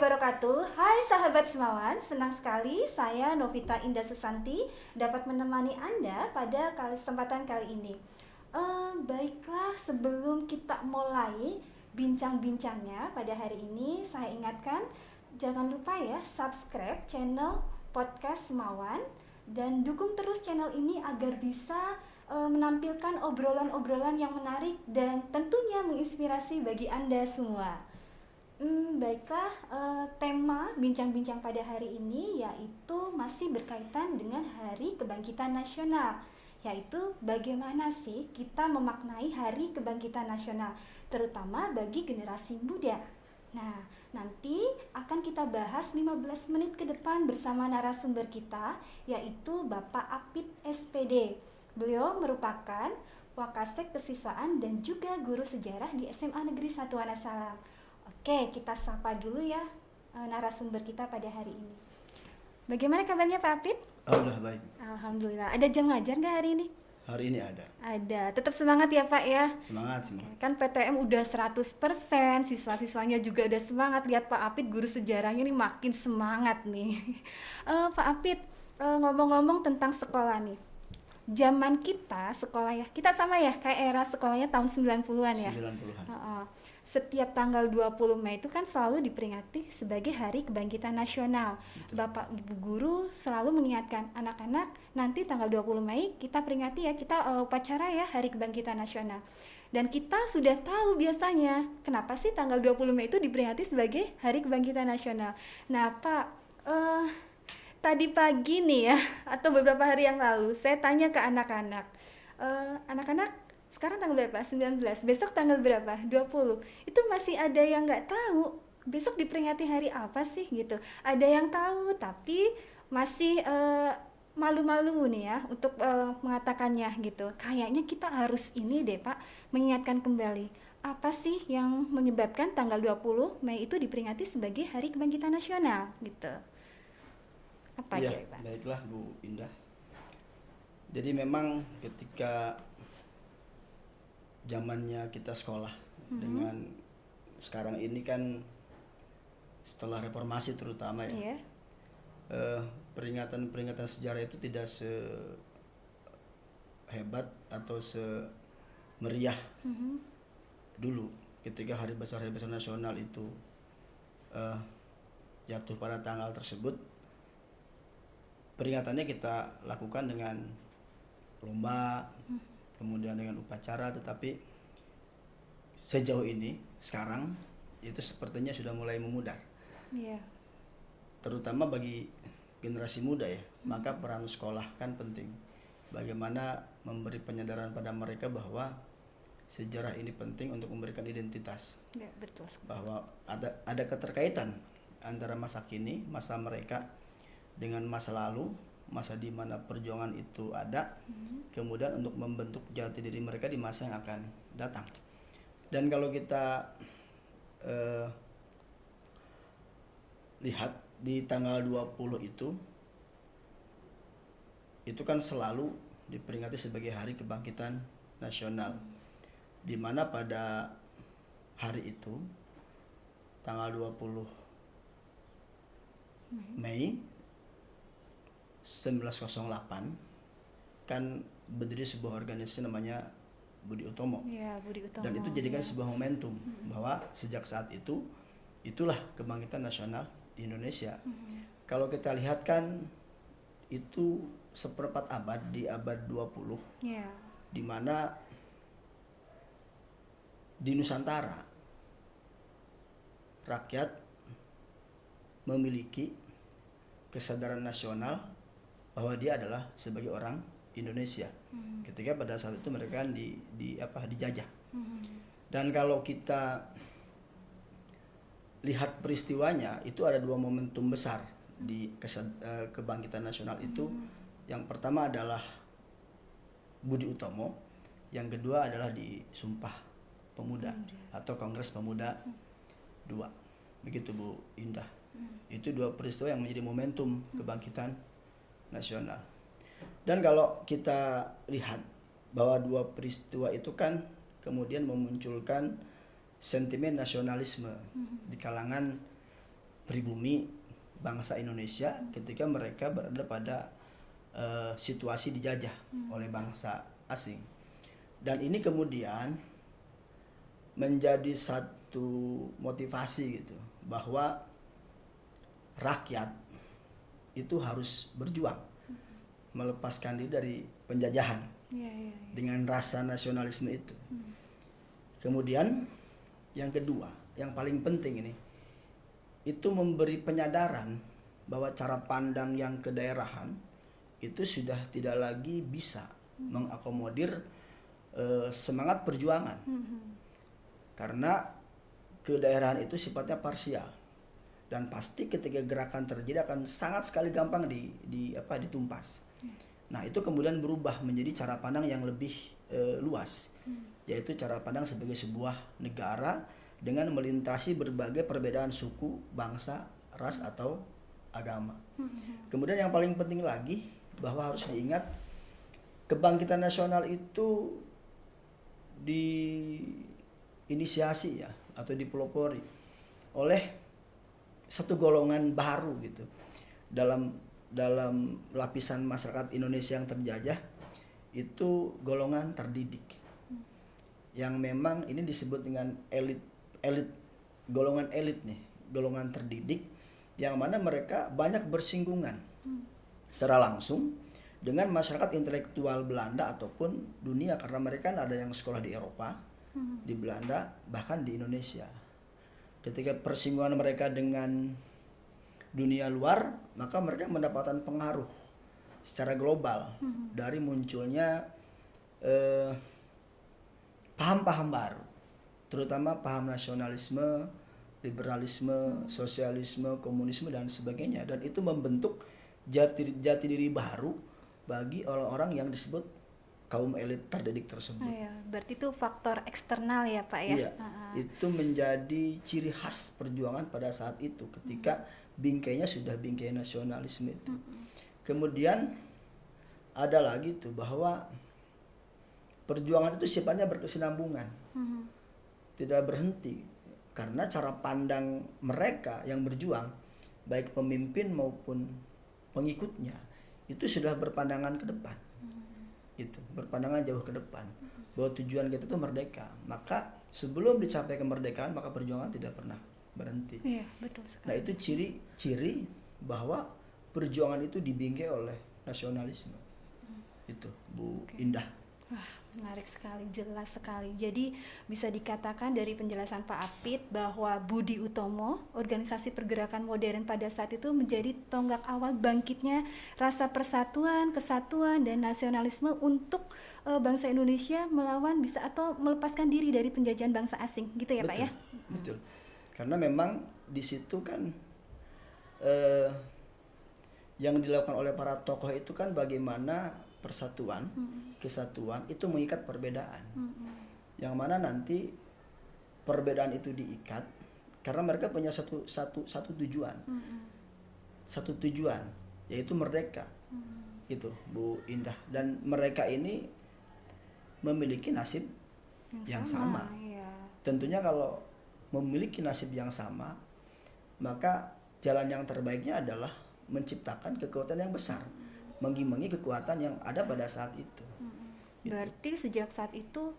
wabarakatuh. Hai sahabat Semawan, senang sekali saya Novita Indah Susanti dapat menemani Anda pada kesempatan kali ini. Baiklah, sebelum kita mulai bincang-bincangnya pada hari ini, saya ingatkan jangan lupa ya subscribe channel podcast Semawan dan dukung terus channel ini agar bisa menampilkan obrolan-obrolan yang menarik dan tentunya menginspirasi bagi Anda semua. Baiklah, tema bincang-bincang pada hari ini yaitu masih berkaitan dengan Hari Kebangkitan Nasional, yaitu bagaimana sih kita memaknai Hari Kebangkitan Nasional, terutama bagi generasi muda. Nah, nanti akan kita bahas 15 menit ke depan bersama narasumber kita, yaitu Bapak Apit SPD. Beliau merupakan Wakasek Kesiswaan dan juga guru sejarah di SMA Negeri 1 Wonosalam. Oke, kita sapa dulu ya narasumber kita pada hari ini. Bagaimana kabarnya Pak Apit? Alhamdulillah baik. Alhamdulillah. Ada jam ngajar nggak hari ini? Hari ini ada. Ada. Tetap semangat ya Pak ya? Semangat. Kan PTM udah 100%, siswa-siswanya juga udah semangat. Lihat Pak Apit, guru sejarahnya nih makin semangat nih. Pak Apit, ngomong-ngomong tentang sekolah nih. Zaman kita sekolah ya, kita sama ya kayak era sekolahnya tahun 90-an ya? 90-an. Setiap tanggal 20 Mei itu kan selalu diperingati sebagai Hari Kebangkitan Nasional. Betul. Bapak Ibu guru selalu mengingatkan anak-anak, nanti tanggal 20 Mei kita peringati ya, kita upacara ya Hari Kebangkitan Nasional. Dan kita sudah tahu biasanya kenapa sih tanggal 20 Mei itu diperingati sebagai Hari Kebangkitan Nasional. Nah Pak, tadi pagi nih ya, atau beberapa hari yang lalu, saya tanya ke anak-anak, anak-anak sekarang tanggal berapa? 19, besok tanggal berapa? 20. Itu masih ada yang nggak tahu, besok diperingati hari apa sih gitu. Ada yang tahu, tapi masih malu-malu nih ya untuk mengatakannya gitu. Kayaknya kita harus ini deh Pak, mengingatkan kembali. Apa sih yang menyebabkan tanggal 20 Mei itu diperingati sebagai Hari Kebangkitan Nasional gitu. Apa Iya, kira-kira? baiklah Bu Indah. Jadi memang ketika zamannya kita sekolah dengan sekarang ini kan setelah reformasi terutama ya, Iya. peringatan-peringatan sejarah itu tidak sehebat atau semeriah dulu ketika hari besar nasional itu jatuh pada tanggal tersebut. Peringatannya kita lakukan dengan lomba, kemudian dengan upacara, tetapi sejauh ini sekarang itu sepertinya sudah mulai memudar. Iya. Terutama bagi generasi muda ya, maka peran sekolah kan penting. Bagaimana memberi penyadaran pada mereka bahwa sejarah ini penting untuk memberikan identitas. Ya, betul. Bahwa ada keterkaitan antara masa kini, masa mereka dengan masa lalu, masa di mana perjuangan itu ada, kemudian untuk membentuk jati diri mereka di masa yang akan datang. Dan kalau kita lihat di tanggal 20 itu kan selalu diperingati sebagai Hari Kebangkitan Nasional, di mana pada hari itu tanggal 20 Mei 1908 kan berdiri sebuah organisasi namanya Budi Utomo. Ya, Budi Utomo. Dan itu jadikan ya. sebuah momentum bahwa sejak saat itu itulah kebangkitan nasional di Indonesia. Kalau kita lihat kan itu seperempat abad di abad 20 Ya. di mana di Nusantara rakyat memiliki kesadaran nasional bahwa dia adalah sebagai orang Indonesia. Ketika pada saat itu mereka kan dijajah. Dan kalau kita lihat peristiwanya, itu ada dua momentum besar di kebangkitan nasional itu. Yang pertama adalah Budi Utomo, yang kedua adalah di Sumpah Pemuda atau Kongres Pemuda II. Begitu Bu Indah. Itu dua peristiwa yang menjadi momentum kebangkitan nasional. Dan kalau kita lihat bahwa dua peristiwa itu kan kemudian memunculkan sentimen nasionalisme di kalangan pribumi bangsa Indonesia ketika mereka berada pada situasi dijajah oleh bangsa asing. Dan ini kemudian menjadi satu motivasi gitu bahwa rakyat itu harus berjuang melepaskan diri dari penjajahan dengan rasa nasionalisme itu. Kemudian yang kedua, yang paling penting ini, itu memberi penyadaran bahwa cara pandang yang kedaerahan itu sudah tidak lagi bisa mengakomodir semangat perjuangan. Karena kedaerahan itu sifatnya parsial. Dan pasti ketika gerakan terjadi akan sangat sekali gampang ditumpas. Nah, itu kemudian berubah menjadi cara pandang yang lebih luas. Yaitu cara pandang sebagai sebuah negara dengan melintasi berbagai perbedaan suku, bangsa, ras atau agama. Kemudian yang paling penting lagi bahwa harus diingat kebangkitan nasional itu diinisiasi ya atau dipelopori oleh satu golongan baru gitu dalam lapisan masyarakat Indonesia yang terjajah, itu golongan terdidik yang memang ini disebut dengan elit golongan elit nih, golongan terdidik yang mana mereka banyak bersinggungan secara langsung dengan masyarakat intelektual Belanda ataupun dunia, karena mereka ada yang sekolah di Eropa, di Belanda, bahkan di Indonesia. Ketika persinggungan mereka dengan dunia luar, maka mereka mendapatkan pengaruh secara global dari munculnya paham-paham baru, terutama paham nasionalisme, liberalisme, sosialisme, komunisme dan sebagainya, dan itu membentuk jati diri baru bagi orang-orang yang disebut kaum elit terdidik tersebut. Berarti itu faktor eksternal ya Pak ya? Iya, itu menjadi ciri khas perjuangan pada saat itu ketika bingkainya sudah bingkai nasionalisme itu. Kemudian ada lagi tuh bahwa perjuangan itu sifatnya berkesinambungan, tidak berhenti, karena cara pandang mereka yang berjuang, baik pemimpin maupun pengikutnya, itu sudah berpandangan ke depan. Itu berpandangan jauh ke depan bahwa tujuan kita itu merdeka, maka sebelum dicapai kemerdekaan maka perjuangan tidak pernah berhenti. Iya, betul sekali. Nah, itu ciri-ciri bahwa perjuangan itu dibingkai oleh nasionalisme. Itu Bu Indah. Wah, menarik sekali, jelas sekali. Jadi bisa dikatakan dari penjelasan Pak Apit bahwa Budi Utomo, organisasi pergerakan modern pada saat itu menjadi tonggak awal bangkitnya rasa persatuan, kesatuan, dan nasionalisme untuk bangsa Indonesia melawan bisa atau melepaskan diri dari penjajahan bangsa asing, gitu ya Pak ya? Betul. Karena memang di situ kan yang dilakukan oleh para tokoh itu kan bagaimana persatuan, kesatuan itu mengikat perbedaan. Yang mana nanti perbedaan itu diikat karena mereka punya satu tujuan. Satu tujuan yaitu merdeka. Itu Bu Indah, dan mereka ini memiliki nasib yang sama. Ya. Tentunya kalau memiliki nasib yang sama, maka jalan yang terbaiknya adalah menciptakan kekuatan yang besar, mengimbangi kekuatan yang ada pada saat itu. Berarti sejak saat itu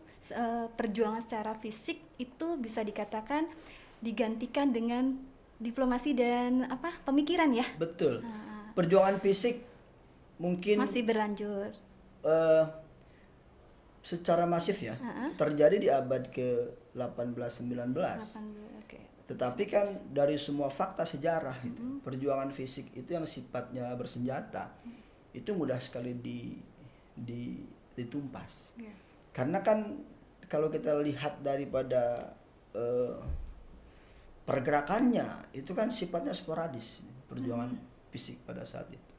perjuangan secara fisik itu bisa dikatakan digantikan dengan diplomasi dan pemikiran ya? Betul. Perjuangan fisik mungkin masih berlanjut secara masif ya, terjadi di abad ke-18-19. Tetapi kan dari semua fakta sejarah itu, perjuangan fisik itu yang sifatnya bersenjata itu mudah sekali ditumpas. Karena kan kalau kita lihat daripada pergerakannya itu kan sifatnya sporadis, perjuangan fisik pada saat itu.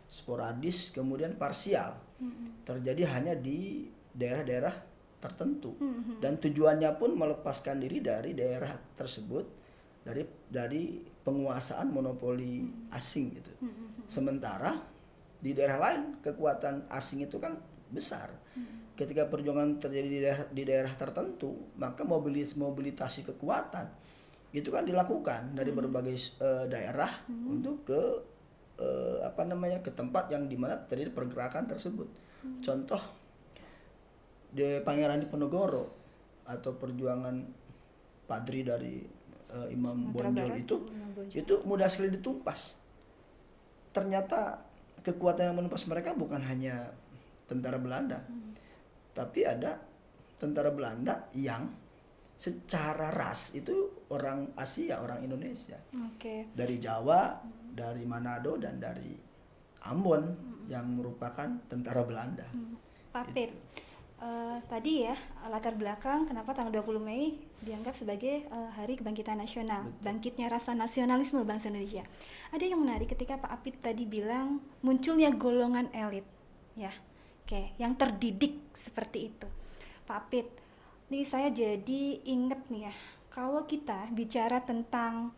Sporadis, kemudian parsial. Terjadi hanya di daerah-daerah tertentu. Dan tujuannya pun melepaskan diri dari daerah tersebut dari penguasaan monopoli asing gitu. Sementara di daerah lain kekuatan asing itu kan besar. Ketika perjuangan terjadi di daerah tertentu, maka mobilisasi kekuatan itu kan dilakukan dari berbagai daerah untuk ke ke tempat yang dimana terjadi pergerakan tersebut. Contoh di Pangeran Diponegoro atau perjuangan Padri dari Imam Sumatera Bonjol Barat, itu Imam Bonjol. itu mudah sekali ditumpas. Ternyata kekuatan yang menumpas mereka bukan hanya tentara Belanda, tapi ada tentara Belanda yang secara ras itu orang Asia, orang Indonesia, Oke. dari Jawa, dari Manado, dan dari Ambon yang merupakan tentara Belanda. Pak Pit, tadi ya latar belakang kenapa tanggal 20 Mei dianggap sebagai Hari Kebangkitan Nasional, bangkitnya rasa nasionalisme bangsa Indonesia. Ada yang menarik ketika Pak Apit tadi bilang munculnya golongan elit, ya, oke, yang terdidik seperti itu. Pak Apit, nih saya jadi inget nih ya, kalau kita bicara tentang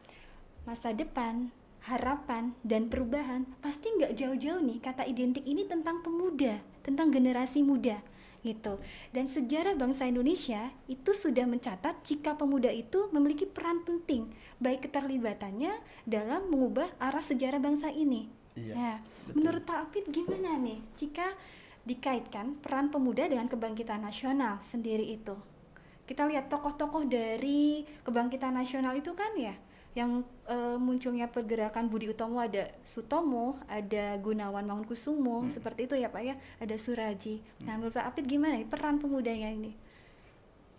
masa depan, harapan, dan perubahan, pasti nggak jauh-jauh nih kata identik ini tentang pemuda, tentang generasi muda gitu. Dan sejarah bangsa Indonesia itu sudah mencatat jika pemuda itu memiliki peran penting, baik keterlibatannya dalam mengubah arah sejarah bangsa ini. Iya, Nah, betul. menurut Pak Apit gimana nih jika dikaitkan peran pemuda dengan kebangkitan nasional sendiri itu? Kita lihat tokoh-tokoh dari kebangkitan nasional itu kan ya, yang munculnya pergerakan Budi Utomo, ada Sutomo, ada Gunawan Mangunkusumo, seperti itu ya Pak ya, ada Suraji. Nah, menurut Pak Apit gimana nih peran pemudanya ini?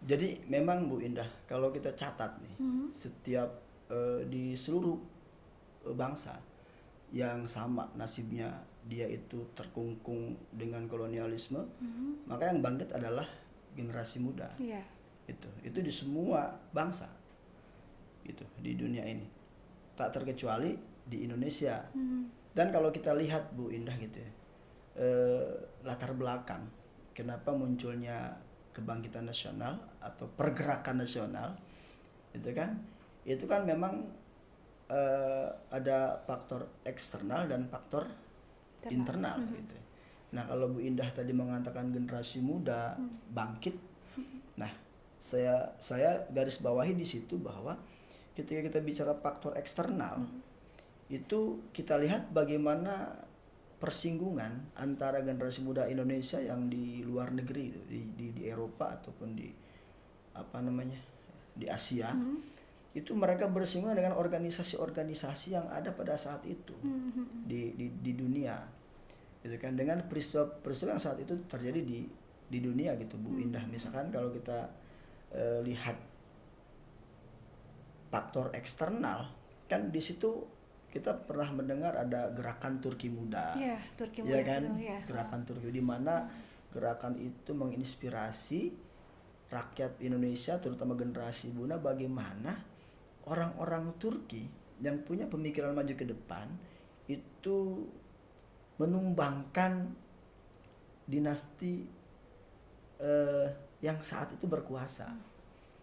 Jadi memang Bu Indah, kalau kita catat nih, setiap di seluruh bangsa yang sama nasibnya, dia itu terkungkung dengan kolonialisme, maka yang bangkit adalah generasi muda. Iya. Itu di semua bangsa gitu di dunia ini, tak terkecuali di Indonesia. Dan kalau kita lihat Bu Indah gitu ya, latar belakang kenapa munculnya kebangkitan nasional atau pergerakan nasional itu kan memang ada faktor eksternal dan faktor internal gitu. Nah, kalau Bu Indah tadi mengatakan generasi muda bangkit, nah saya garis bawahi di situ bahwa ketika kita bicara faktor eksternal, itu kita lihat bagaimana persinggungan antara generasi muda Indonesia yang di luar negeri, di Eropa ataupun di di Asia, itu mereka bersinggungan dengan organisasi-organisasi yang ada pada saat itu di dunia, gitu kan, dengan peristiwa yang saat itu terjadi di dunia gitu Bu Indah. Misalkan kalau kita lihat faktor eksternal, kan di situ kita pernah mendengar ada gerakan Turki Muda, Iya, Turki ya Muda kan, itu, ya. gerakan Turki, di mana gerakan itu menginspirasi rakyat Indonesia, terutama generasi muda, bagaimana orang-orang Turki yang punya pemikiran maju ke depan itu menumbangkan dinasti yang saat itu berkuasa,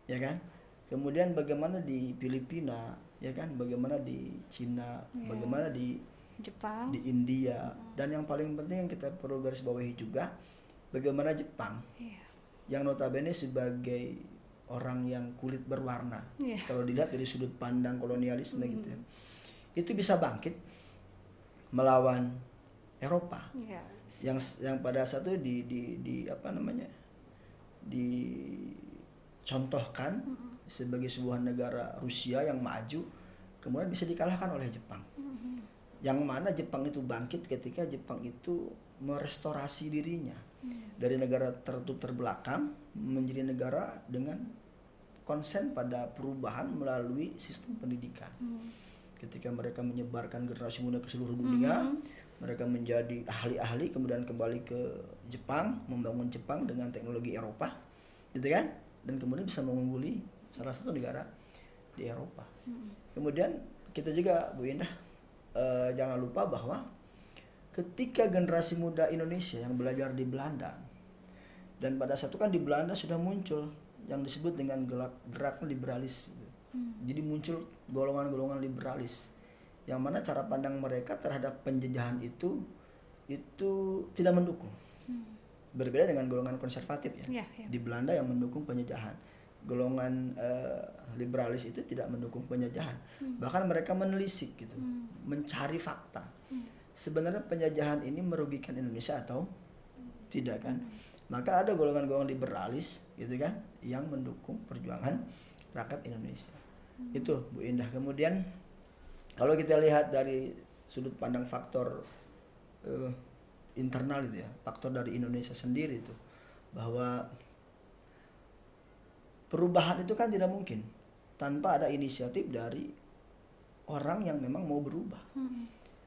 ya kan. Kemudian bagaimana di Filipina, ya kan, bagaimana di Cina, bagaimana di Jepang, di India, dan yang paling penting yang kita perlu garis bawahi juga, bagaimana Jepang, yang notabene sebagai orang yang kulit berwarna, kalau dilihat dari sudut pandang kolonialisme gitu ya, itu bisa bangkit melawan Eropa, yang pada saat itu dicontohkan sebagai sebuah negara Rusia yang maju, kemudian bisa dikalahkan oleh Jepang. Yang mana Jepang itu bangkit ketika Jepang itu merestorasi dirinya dari negara tertutup terbelakang menjadi negara dengan konsen pada perubahan melalui sistem pendidikan. Ketika mereka menyebarkan generasi muda ke seluruh dunia, mereka menjadi ahli-ahli, kemudian kembali ke Jepang, membangun Jepang dengan teknologi Eropa, gitu kan, dan kemudian bisa mengungguli salah satu negara di Eropa. Kemudian kita juga Bu Indah, jangan lupa bahwa ketika generasi muda Indonesia yang belajar di Belanda, dan pada saat itu kan di Belanda sudah muncul yang disebut dengan gerakan liberalis, jadi muncul golongan-golongan liberalis yang mana cara pandang mereka terhadap penjajahan itu tidak mendukung, berbeda dengan golongan konservatif ya. Di Belanda yang mendukung penjajahan. golongan liberalis itu tidak mendukung penjajahan. Bahkan mereka menelisik gitu, mencari fakta. Sebenarnya penjajahan ini merugikan Indonesia atau tidak kan? Maka ada golongan-golongan liberalis gitu kan yang mendukung perjuangan rakyat Indonesia. Itu Bu Indah. Kemudian kalau kita lihat dari sudut pandang faktor internal itu ya, faktor dari Indonesia sendiri itu, bahwa perubahan itu kan tidak mungkin tanpa ada inisiatif dari orang yang memang mau berubah.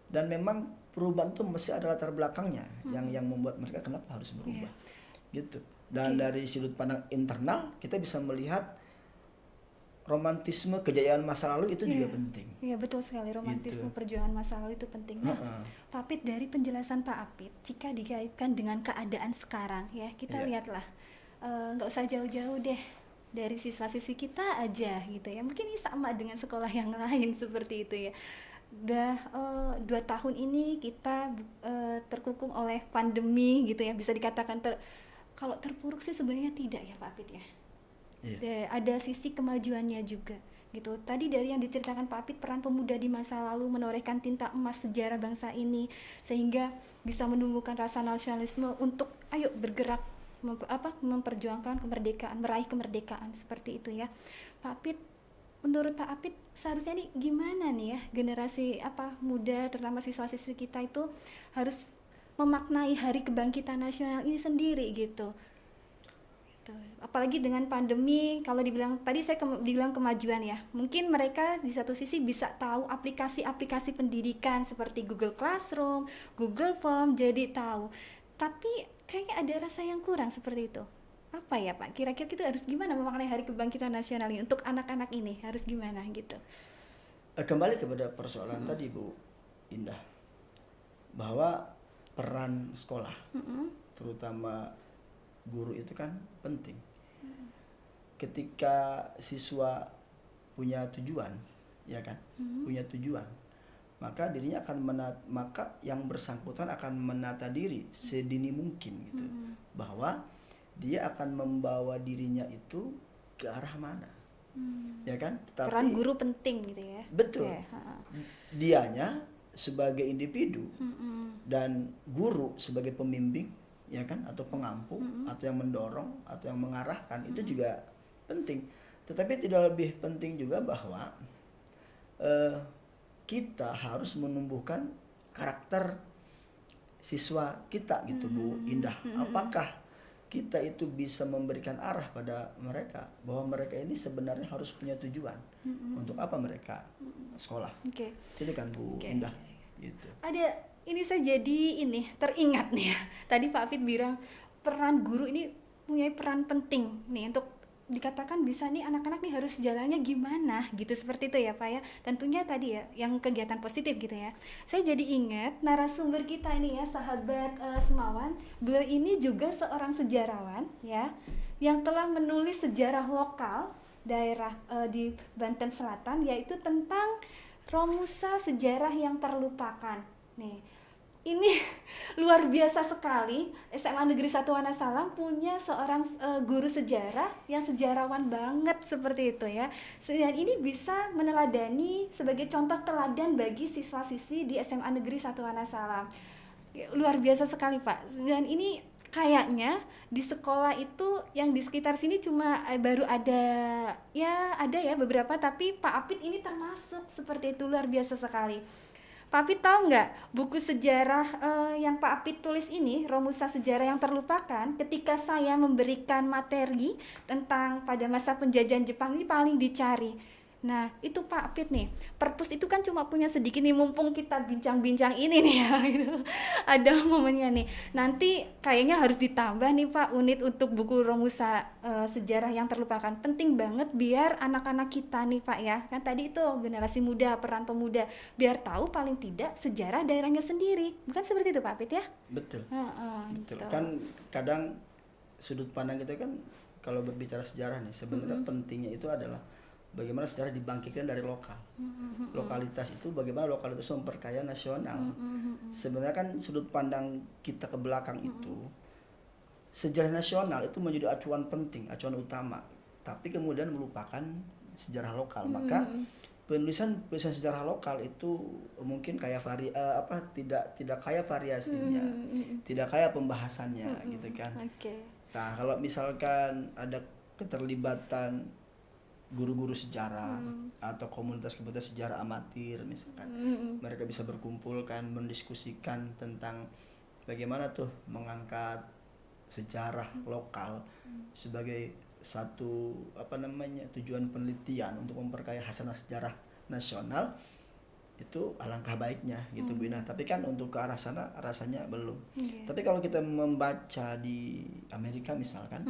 Dan memang perubahan itu mesti ada latar belakangnya yang membuat mereka kenapa harus berubah. Gitu. Dan dari sudut pandang internal kita bisa melihat romantisme kejayaan masa lalu itu juga penting. Iya, betul sekali, romantisme Gitu. perjuangan masa lalu itu penting. Nah, Pak Apit, dari penjelasan Pak Apit, jika dikaitkan dengan keadaan sekarang ya, kita lihatlah, nggak usah jauh-jauh deh, dari siswa-siswi kita aja gitu ya, mungkin ini sama dengan sekolah yang lain seperti itu ya. Udah 2 tahun ini kita terkukung oleh pandemi gitu ya, bisa dikatakan kalau terpuruk sih sebenarnya tidak ya Pak Apit ya. Ada sisi kemajuannya juga gitu. Tadi dari yang diceritakan Pak Apit, peran pemuda di masa lalu menorehkan tinta emas sejarah bangsa ini sehingga bisa menumbuhkan rasa nasionalisme untuk ayo bergerak memperjuangkan kemerdekaan, meraih kemerdekaan seperti itu ya. Pak Apit, menurut Pak Apit seharusnya nih gimana nih ya generasi muda terutama siswa-siswi kita itu harus memaknai hari kebangkitan nasional ini sendiri gitu. Apalagi dengan pandemi, kalau dibilang tadi saya dibilang kemajuan ya, mungkin mereka di satu sisi bisa tahu aplikasi-aplikasi pendidikan seperti Google Classroom, Google Form, jadi tahu, tapi kayaknya ada rasa yang kurang seperti itu. Apa ya Pak, kira-kira kita harus gimana memaknai hari kebangkitan nasional ini untuk anak-anak ini, harus gimana gitu? Kembali kepada persoalan tadi Bu Indah, bahwa peran sekolah terutama guru itu kan penting. Ketika siswa punya tujuan, ya kan, punya tujuan, maka dirinya akan maka yang bersangkutan akan menata diri sedini mungkin gitu, bahwa dia akan membawa dirinya itu ke arah mana, ya kan. Tetapi peran guru penting gitu ya. Betul. Dianya sebagai individu dan guru sebagai pembimbing, ya kan, atau pengampu, atau yang mendorong, atau yang mengarahkan, itu juga penting. Tetapi tidak lebih penting juga bahwa kita harus menumbuhkan karakter siswa kita gitu Bu Indah. Apakah kita itu bisa memberikan arah pada mereka bahwa mereka ini sebenarnya harus punya tujuan untuk apa mereka sekolah. Itu kan Bu Indah gitu. Ada ini saya jadi teringat nih ya. Tadi Pak Apit bilang peran guru ini punya peran penting nih untuk dikatakan bisa nih anak-anak nih harus jalannya gimana gitu, seperti itu ya Pak ya. Tentunya tadi ya yang kegiatan positif gitu ya. Saya jadi ingat narasumber kita ini ya, sahabat Semawan. Beliau ini juga seorang sejarawan ya yang telah menulis sejarah lokal daerah di Banten Selatan, yaitu tentang Romusa sejarah yang terlupakan. Nih, ini luar biasa sekali. SMA Negeri 1 Wonosalam punya seorang guru sejarah yang sejarawan banget seperti itu ya. Dan ini bisa meneladani sebagai contoh teladan bagi siswa-siswi di SMA Negeri 1 Wonosalam. Luar biasa sekali Pak. Dan ini kayaknya di sekolah itu yang di sekitar sini cuma baru ada ya beberapa, tapi Pak Apit ini termasuk seperti itu. Luar biasa sekali. Pak Apit tahu nggak buku sejarah yang Pak Apit tulis ini, Romusa Sejarah yang Terlupakan, ketika saya memberikan materi tentang pada masa penjajahan Jepang ini paling dicari. Nah itu Pak Apit nih, perpus itu kan cuma punya sedikit nih, mumpung kita bincang-bincang ini nih ya gitu. Ada momennya nih, nanti kayaknya harus ditambah nih Pak unit untuk buku Romusa Sejarah yang Terlupakan. Penting banget biar anak-anak kita nih Pak ya, kan tadi itu generasi muda, peran pemuda, biar tahu paling tidak sejarah daerahnya sendiri, bukan seperti itu Pak Apit ya? Betul. Betul. Gitu. Kan kadang sudut pandang kita kan kalau berbicara sejarah nih sebenarnya pentingnya itu adalah bagaimana sejarah dibangkitkan dari lokal. Lokalitas itu bagaimana lokalitas memperkaya nasional. Sebenarnya kan sudut pandang kita ke belakang itu sejarah nasional itu menjadi acuan penting, acuan utama. tapi kemudian melupakan sejarah lokal. Maka penulisan sejarah lokal itu mungkin kayak tidak kaya variasinya, tidak kaya pembahasannya gitu kan. Oke. Nah, kalau misalkan ada keterlibatan guru-guru sejarah atau komunitas-komunitas sejarah amatir misalkan, mereka bisa berkumpul kan, mendiskusikan tentang bagaimana tuh mengangkat sejarah lokal sebagai satu tujuan penelitian untuk memperkaya hasanah sejarah nasional, itu alangkah baiknya gitu Bu Ina. Tapi kan untuk ke arah sana rasanya belum. Tapi kalau kita membaca di Amerika misalkan,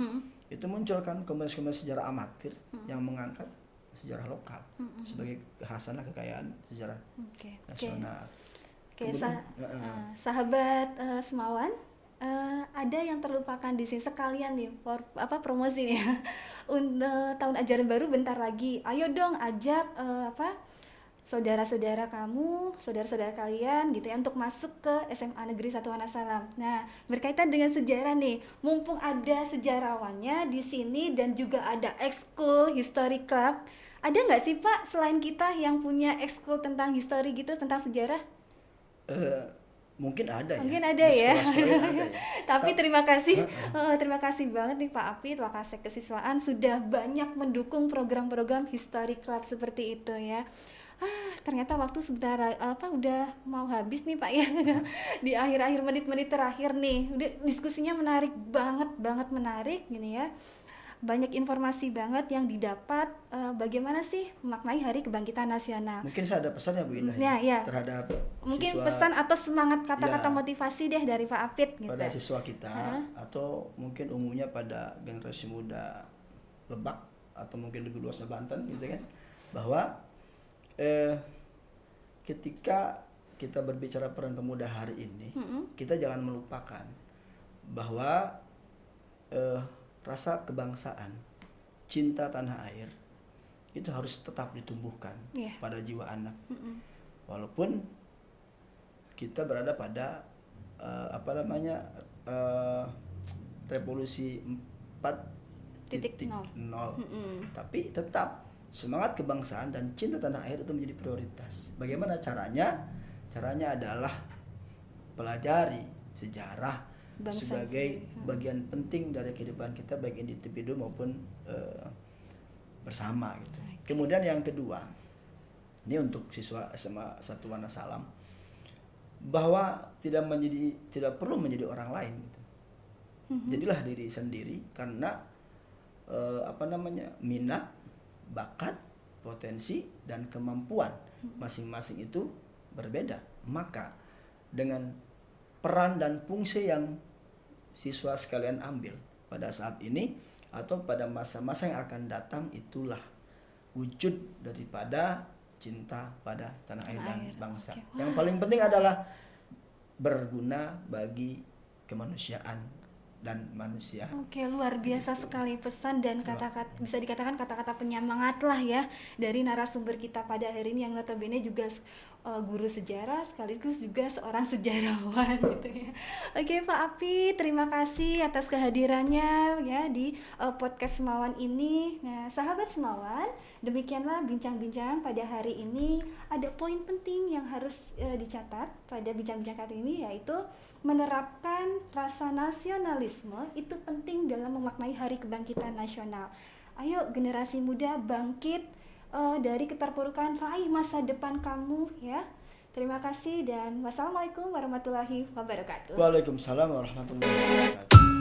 itu muncul kan komunitas-komunitas sejarah amatir yang mengangkat sejarah lokal sebagai hasanah kekayaan sejarah nasional. Sahabat Semawan, ada yang terlupakan di sini sekalian nih promosi nih ya. Tahun ajaran baru bentar lagi. Ayo dong ajak saudara-saudara kamu, saudara-saudara kalian gitu ya untuk masuk ke SMA Negeri 1 Wonosalam. Nah, berkaitan dengan sejarah nih, mumpung ada sejarawannya di sini dan juga ada ekskul History Club. Ada nggak sih Pak selain kita yang punya ekskul tentang history gitu, tentang sejarah? Mungkin ada Mungkin ya. ada ya. Ada ya. Tapi terima kasih banget nih Pak Apit, Wakasek Kesiswaan sudah banyak mendukung program-program History Club seperti itu ya. Ternyata waktu sebentar udah mau habis nih Pak ya. Di akhir-akhir menit-menit terakhir nih. Udah diskusinya menarik banget menarik gini ya. Banyak informasi banget yang didapat bagaimana sih memaknai Hari Kebangkitan Nasional. Mungkin saya ada pesan ya Bu Indah ya. terhadap mungkin siswa, pesan atau semangat kata-kata motivasi deh dari Pak Apit gitu. Pada siswa kita atau mungkin umumnya pada generasi muda Lebak atau mungkin lebih luasnya Banten gitu kan, bahwa ketika kita berbicara peran pemuda hari ini, kita jangan melupakan bahwa rasa kebangsaan, cinta tanah air itu harus tetap ditumbuhkan pada jiwa anak. Walaupun kita berada pada revolusi 4.0, tapi tetap semangat kebangsaan dan cinta tanah air itu menjadi prioritas. Bagaimana caranya? Caranya adalah pelajari sejarah bangsa sebagai bagian penting dari kehidupan kita, baik individu maupun bersama gitu. Kemudian yang kedua, ini untuk siswa SMA 1 Wonosalam, bahwa tidak perlu menjadi orang lain gitu. Jadilah diri sendiri, karena minat, bakat, potensi dan kemampuan masing-masing itu berbeda. Maka dengan peran dan fungsi yang siswa sekalian ambil pada saat ini atau pada masa-masa yang akan datang, itulah wujud daripada cinta pada tanah air dan bangsa. Yang paling penting adalah berguna bagi kemanusiaan dan manusia. Luar biasa sekali pesan dan kata-kata, bisa dikatakan kata-kata penyemangat lah ya dari narasumber kita pada hari ini yang notabene juga guru sejarah sekaligus juga seorang sejarawan gitu ya. Pak Api, terima kasih atas kehadirannya ya di podcast Semawan ini. Nah, sahabat Semawan, demikianlah bincang-bincang pada hari ini. Ada poin penting yang harus dicatat pada bincang-bincang kali ini, yaitu menerapkan rasa nasionalisme itu penting dalam memaknai Hari Kebangkitan Nasional. Ayo generasi muda bangkit dari keterpurukan, raih masa depan kamu ya. Terima kasih dan wassalamualaikum warahmatullahi wabarakatuh. Waalaikumsalam warahmatullahi wabarakatuh.